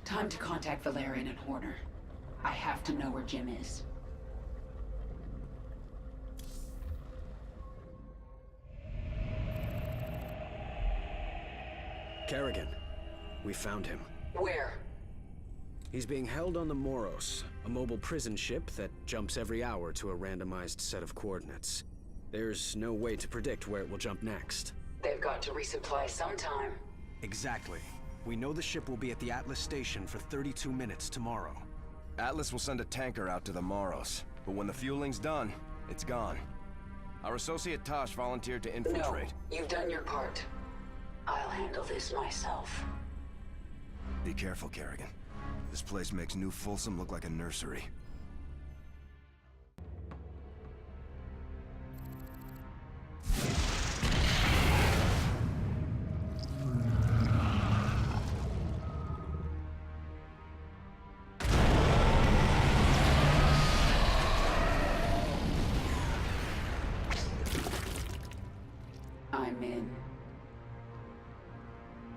Time to contact Valerian and Horner. I have to know where Jim is. Kerrigan. We found him. Where? He's being held on the Moros, a mobile prison ship that jumps every hour to a randomized set of coordinates. There's no way to predict where it will jump next. They've got to resupply sometime. Exactly. We know the ship will be at the Atlas station for 32 minutes tomorrow. Atlas will send a tanker out to the Moros, but when the fueling's done, it's gone. Our associate Tosh volunteered to infiltrate. No, you've done your part. I'll handle this myself. Be careful, Kerrigan. This place makes New Folsom look like a nursery. I'm in.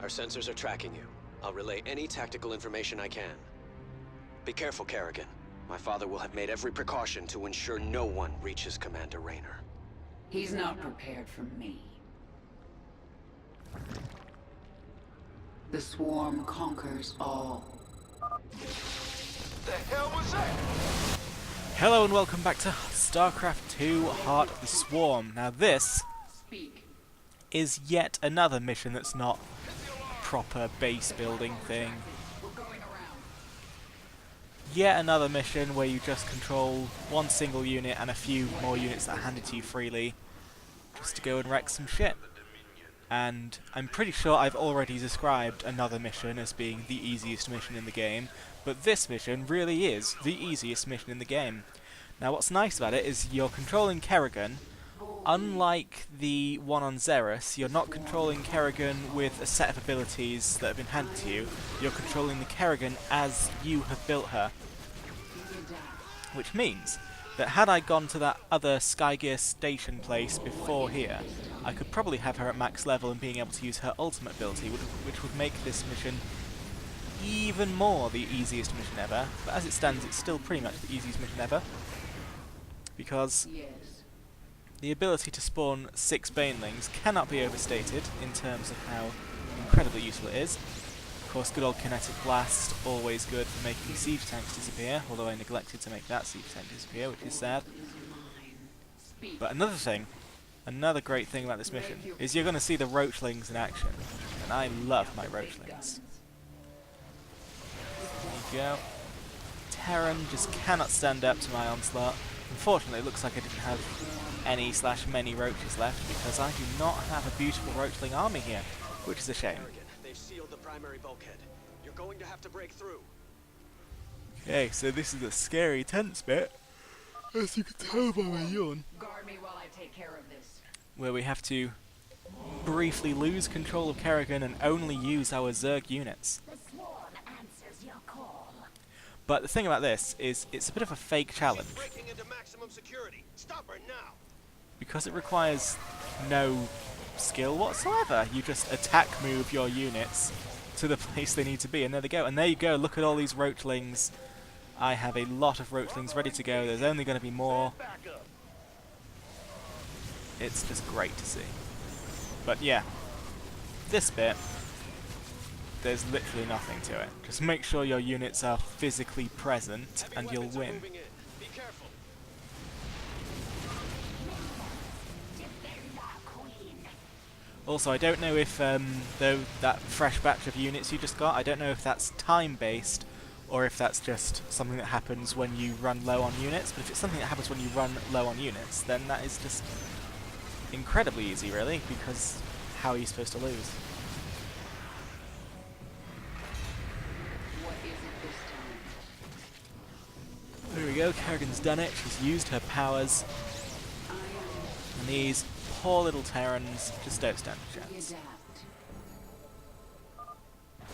Our sensors are tracking you. I'll relay any tactical information I can. Be careful, Kerrigan. My father will have made every precaution to ensure no one reaches Commander Raynor. He's not prepared for me. The swarm conquers all. The hell was that? Hello and welcome back to StarCraft II Heart of the Swarm. Now this Speak. is yet another mission that's not proper base building thing. We're going around. Yet another mission where you just control one single unit and a few more units that are handed to you freely just to go and wreck some shit. And I'm pretty sure I've already described another mission as being the easiest mission in the game, but this mission really is the easiest mission in the game. Now what's nice about it is you're controlling Kerrigan. Unlike the one on Xeris, you're not controlling Kerrigan with a set of abilities that have been handed to you. You're controlling the Kerrigan as you have built her. Which means that had I gone to that other Skygear station place before here, I could probably have her at max level and being able to use her ultimate ability, which would make this mission even more the easiest mission ever. But as it stands, it's still pretty much the easiest mission ever. Because Yes. the ability to spawn 6 Banelings cannot be overstated in terms of how incredibly useful it is. Of course, good old Kinetic Blast, always good for making siege tanks disappear, although I neglected to make that siege tank disappear, which is sad. Speak. But another great thing about this mission, is you're going to see the Roachlings in action, and I love my Roachlings. There you go. Terran just cannot stand up to my onslaught. Unfortunately, it looks like I didn't have any/many roaches left because I do not have a beautiful roachling army here, which is a shame. Kerrigan, they've sealed the primary bulkhead. You're going to have to break through. Okay, so this is the scary tense bit, as you can tell by my yawn, Guard me while I take care of this. where we have to briefly lose control of Kerrigan and only use our Zerg units. The swarm answers your call. But the thing about this is it's a bit of a fake challenge, Breaking into maximum security. Stop her now. because it requires no skill whatsoever. You just attack move your units to the place they need to be, and there they go. And there you go, look at all these Roachlings. I have a lot of Roachlings ready to go. There's only going to be more. It's just great to see. But yeah, this bit, there's literally nothing to it. Just make sure your units are physically present and you'll win. Moving in. Be careful. Also, I don't know if though that fresh batch of units you just got, I don't know if that's time-based or if that's just something that happens when you run low on units. But if it's something that happens when you run low on units, then that is just incredibly easy, really, because how are you supposed to lose? What is it this time? There we go, Kerrigan's done it. She's used her powers. And these poor little Terrans just don't stand a chance. Adapt.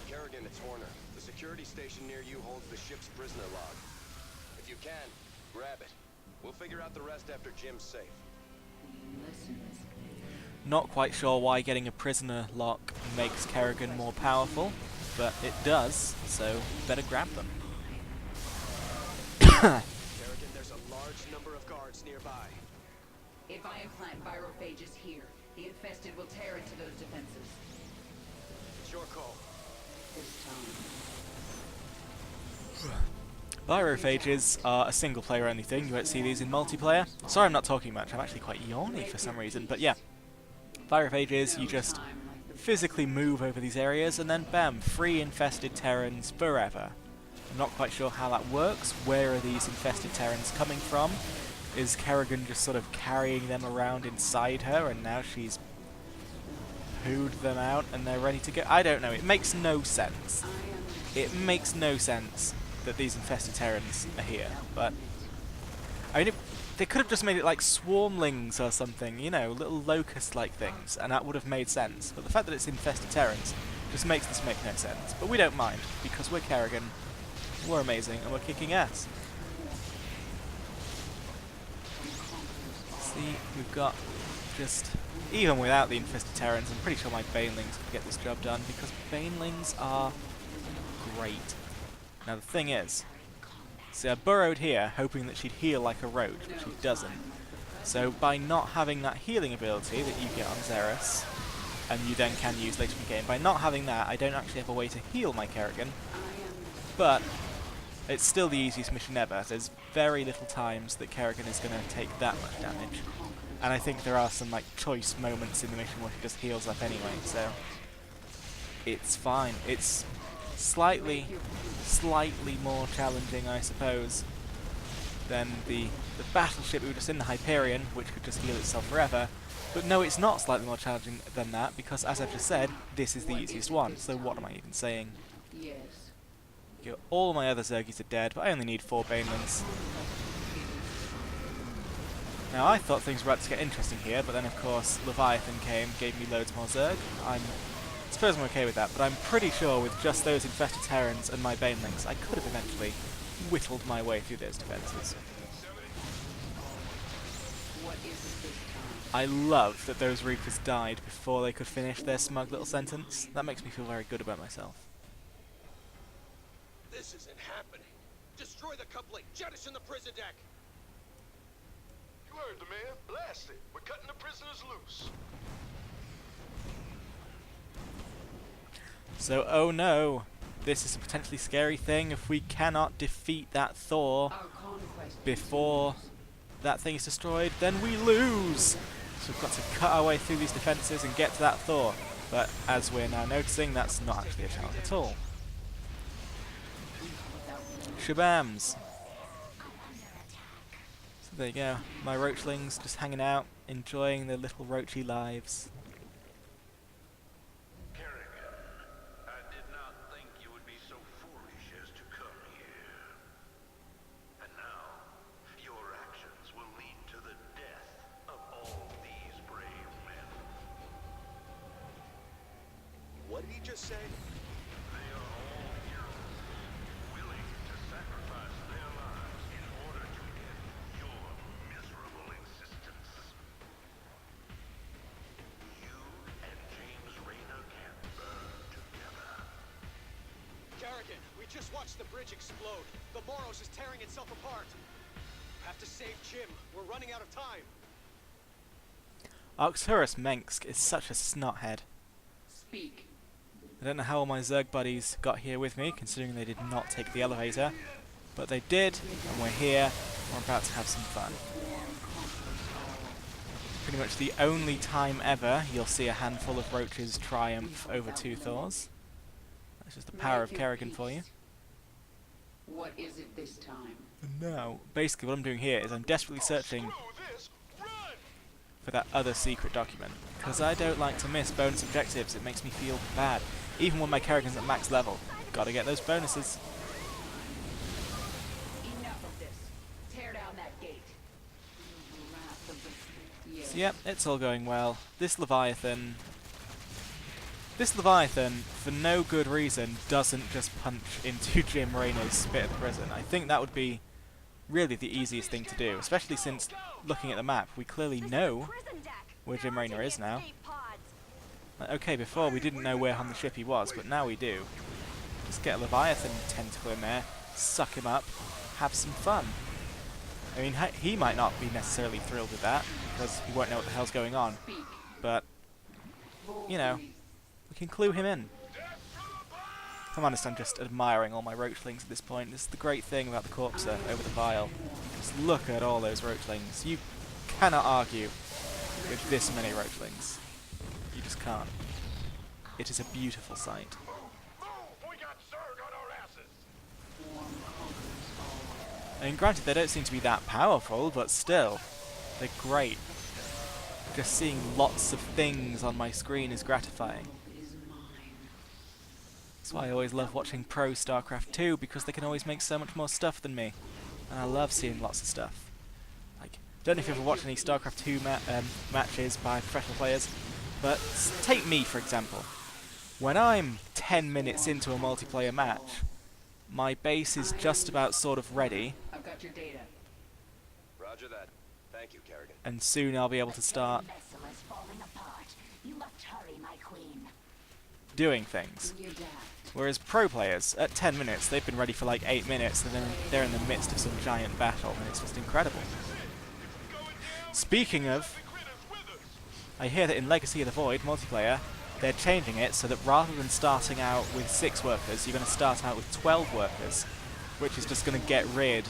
Kerrigan, it's Horner. The security station near you holds the ship's prisoner log. If you can, grab it. We'll figure out the rest after Jim's safe. Listens. Not quite sure why getting a prisoner lock makes Kerrigan more powerful, but it does, so better grab them. Kerrigan, there's a large number of guards nearby. If I implant virophages here, the infested will tear into those defenses. It's your call. This time. Virophages are a single player only thing, you won't see these in multiplayer. Sorry I'm not talking much, I'm actually quite yawny for some reason, but yeah. Virophages, you just physically move over these areas and then bam, free infested Terrans forever. I'm not quite sure how that works. Where are these infested Terrans coming from? Is Kerrigan just sort of carrying them around inside her and now she's pooed them out and they're ready to go? I don't know, it makes no sense. It makes no sense that these infested Terrans are here, but I mean, they could have just made it like swarmlings or something, you know, little locust-like things, and that would have made sense. But the fact that it's infested Terrans just makes this make no sense. But we don't mind, because we're Kerrigan, we're amazing, and we're kicking ass. See, we've got just, even without the infested Terrans, I'm pretty sure my Banelings could get this job done, because Banelings are great. Now the thing is, see, I burrowed here hoping that she'd heal like a roach, but she doesn't. So by not having that healing ability that you get on Xeris, and you then can use later in the game, by not having that I don't actually have a way to heal my Kerrigan, but it's still the easiest mission ever. There's very little times that Kerrigan is going to take that much damage, and I think there are some like choice moments in the mission where she just heals up anyway, so it's fine. It's slightly more challenging, I suppose, than the battleship we were just in, the Hyperion, which could just heal itself forever. But no, it's not slightly more challenging than that, because as I've just said, this is the easiest one, so what am I even saying? Yes. All my other Zergies are dead, but I only need 4 Banelings. Now I thought things were about to get interesting here, but then of course Leviathan came, gave me loads more Zerg. I suppose I'm okay with that, but I'm pretty sure with just those infested Terrans and my Banelings, I could have eventually whittled my way through those defenses. What is it this time? I love that those Reapers died before they could finish their smug little sentence. That makes me feel very good about myself. This isn't happening. Destroy the coupling. Jettison the prison deck. You heard the man. Blast it. We're cutting the prisoners loose. So, oh no, this is a potentially scary thing. If we cannot defeat that Thor Our conquest. before that thing is destroyed, then we lose! So we've got to cut our way through these defences and get to that Thor. But as we're now noticing, that's not actually a challenge at all. Shabams! So there you go, my roachlings just hanging out, enjoying their little roachy lives. What did he just say? They are all heroes, willing to sacrifice their lives in order to end your miserable existence. You and James Raynor can burn together. Kerrigan, we just watched the bridge explode. The Moros is tearing itself apart. Have to save Jim. We're running out of time. Arcturus Mengsk is such a snothead. Speak. I don't know how all my Zerg buddies got here with me, considering they did not take the elevator. But they did, and we're here, and we're about to have some fun. Pretty much the only time ever you'll see a handful of roaches triumph over 2 Thors. That's just the power of Kerrigan for you. What is it this time? Now, basically what I'm doing here is I'm desperately searching for that other secret document, because I don't like to miss bonus objectives. It makes me feel bad. Even when my Kerrigan's at max level, gotta get those bonuses. Enough of this. Tear down that gate. Wrath of the... Yes. So yep, it's all going well. This Leviathan, for no good reason, doesn't just punch into Jim Raynor's spit at the prison. I think that would be really the easiest thing to do, especially since, looking at the map, we clearly know where Jim Raynor is now. Okay, before we didn't know where on the ship he was, but now we do. Just get a Leviathan tentacle in there, suck him up, have some fun. I mean, he might not be necessarily thrilled with that, because he won't know what the hell's going on. But, you know, we can clue him in. If I'm honest, I'm just admiring all my roachlings at this point. This is the great thing about the Corpser over the Vial. Just look at all those roachlings. You cannot argue with this many roachlings. You just can't. It is a beautiful sight. We got Zerg on our asses. I mean, granted, they don't seem to be that powerful, but still, they're great. Just seeing lots of things on my screen is gratifying. That's why I always love watching pro StarCraft 2, because they can always make so much more stuff than me. And I love seeing lots of stuff. Like, don't know if you've ever watched any StarCraft 2 matches by professional players, but take me, for example. When I'm 10 minutes into a multiplayer match, my base is just about sort of ready, I've got your data. Roger that. Thank you, Kerrigan. and soon I'll be able to start Vessel is falling apart. You must hurry, my queen. doing things. You're daft. Whereas pro players, at 10 minutes, they've been ready for like 8 minutes, and then they're in the midst of some giant battle, and it's just incredible. Speaking of, I hear that in Legacy of the Void multiplayer, they're changing it so that rather than starting out with 6 workers, you're going to start out with 12 workers, which is just going to get rid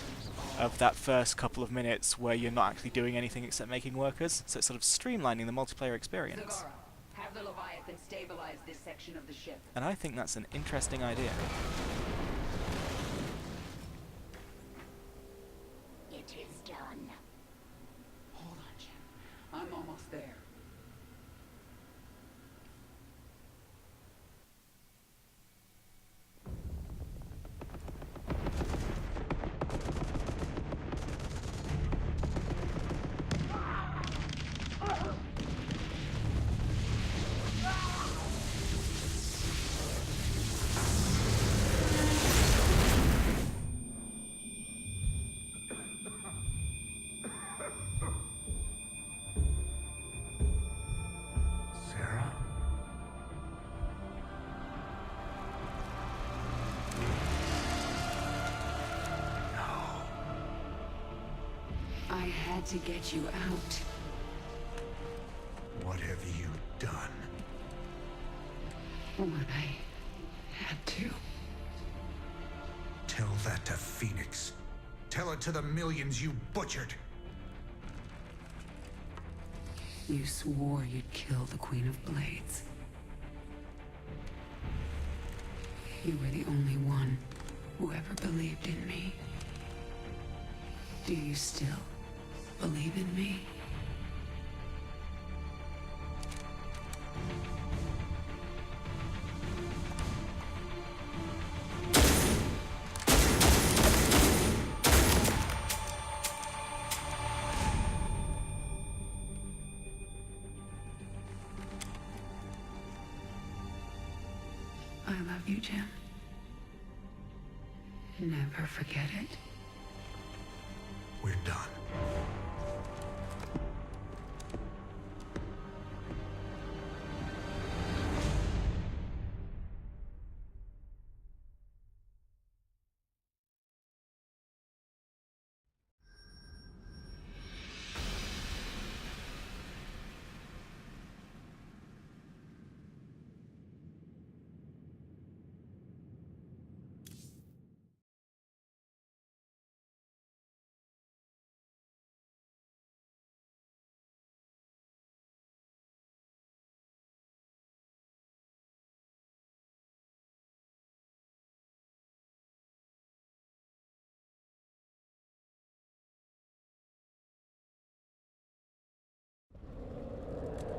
of that first couple of minutes where you're not actually doing anything except making workers. So it's sort of streamlining the multiplayer experience. Zagara, have the Leviathan stabilize this section of the ship. And I think that's an interesting idea. It is done. Hold on, Jim. I'm almost there. Sarah? I had to get you out. What have you done? What I had to. Tell that to Phoenix. Tell it to the millions you butchered. You swore you'd kill the Queen of Blades. You were the only one who ever believed in me. Do you still believe in me? I love you, Jim. Never forget it. We're done.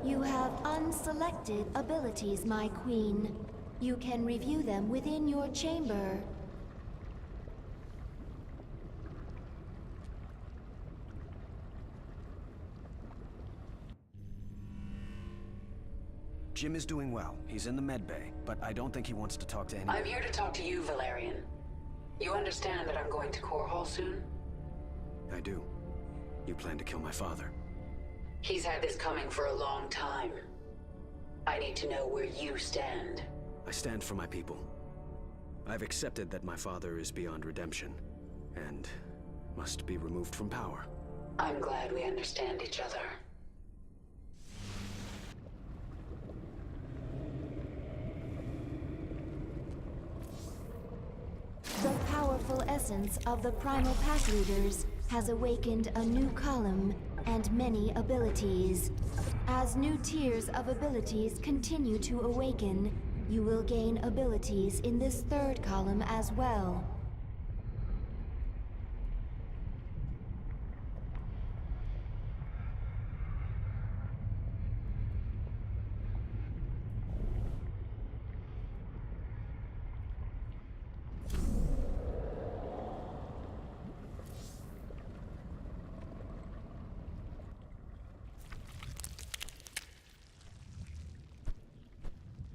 You have unselected abilities, my queen. You can review them within your chamber. Jim is doing well. He's in the med bay, but I don't think he wants to talk to anyone. I'm here to talk to you, Valerian. You understand that I'm going to Core Hall soon? I do. You plan to kill my father. He's had this coming for a long time. I need to know where you stand. I stand for my people. I've accepted that my father is beyond redemption, and must be removed from power. I'm glad we understand each other. The powerful essence of the Primal Pack Leaders has awakened a new column and many abilities. As new tiers of abilities continue to awaken, you will gain abilities in this third column as well.